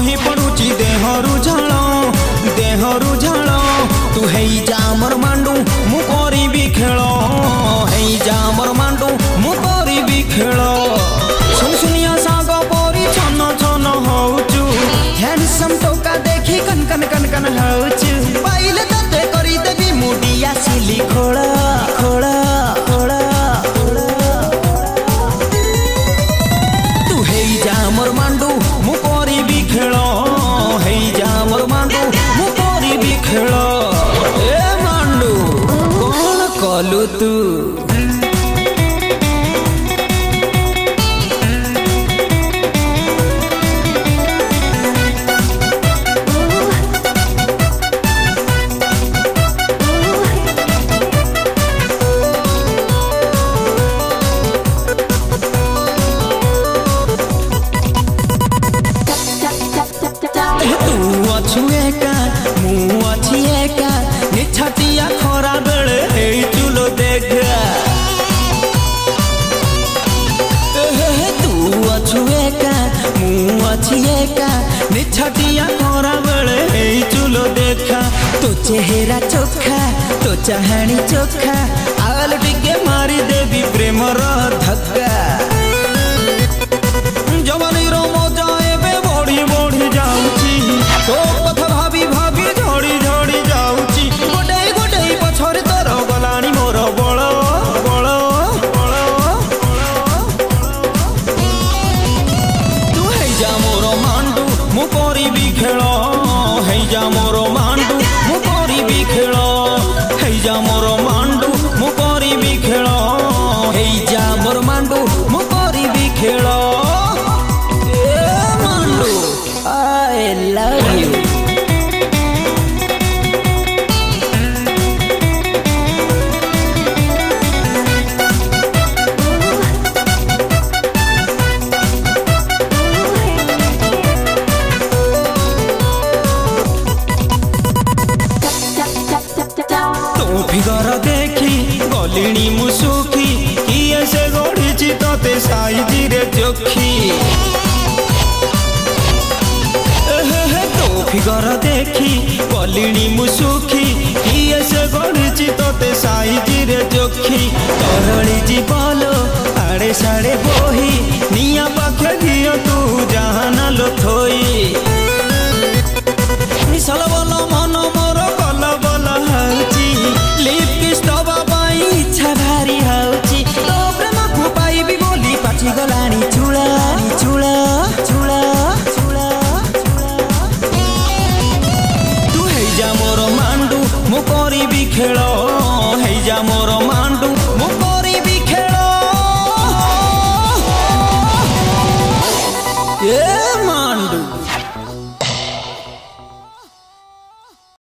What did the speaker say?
बही पड़ुची देहरु झाल तू हेई जा मोर मांडू मु करिबी खेल हेई जा मोर मांडू मु करिबी खेल सुनिया साग परी छन छन होउचु हैंडसम टोका देखी कन कन कन कन होउचु पाइले तते करी देबी मुडिया सिली खोला खोला खोला तू हेई जा मोर मांडू मु करिबी खेल हेई जा मोर मांडू मु करिबी खेल ए मांडू कोन कलु तू छटिया खरा बेले चुलो देखा तू अच्छु एका मु अच्छी एका छटिया खरा बेले चुलो देखा तो चेहरा चोखा तो चाहानी चोखा आल टिके मारी देवी प्रेमर धक्का जवानी रो मजा एबे बढ़ी बढ़ी जाउची तो कथा भाभी भाभी झड़ी झड़ी जाउची पछरे तोर गलानी मोर बल बल बल तू हेई जा मोर मांडू मु करिबी खेल हेई जा मोर मांडू मु करिबी खेल हेई जा मोर मांडू मु करिबी खेल हेई जा मोर मांडू मु करिबी खेल ए मांडू आई लव यू फिगर देखी गलिणी मुसुखी किए से गढ़ी तते साइज रे चोखी तो फिगर देखी गलिणी मुसुखी किए से गढ़ी तते साइज रे चोखी तरली जीवलो आड़े साड़े बोही निया पाखे दियो तू जहाना लो थोई निसल बोलो मन मोर कल बल हउची लिप किस दबा पाई इच्छा भारी हउची तो प्रेम को पाइबी बोली पाठी गलानी चुला चुला चुला चुला तू हेई जा मोर मांडू मु करिबी खेल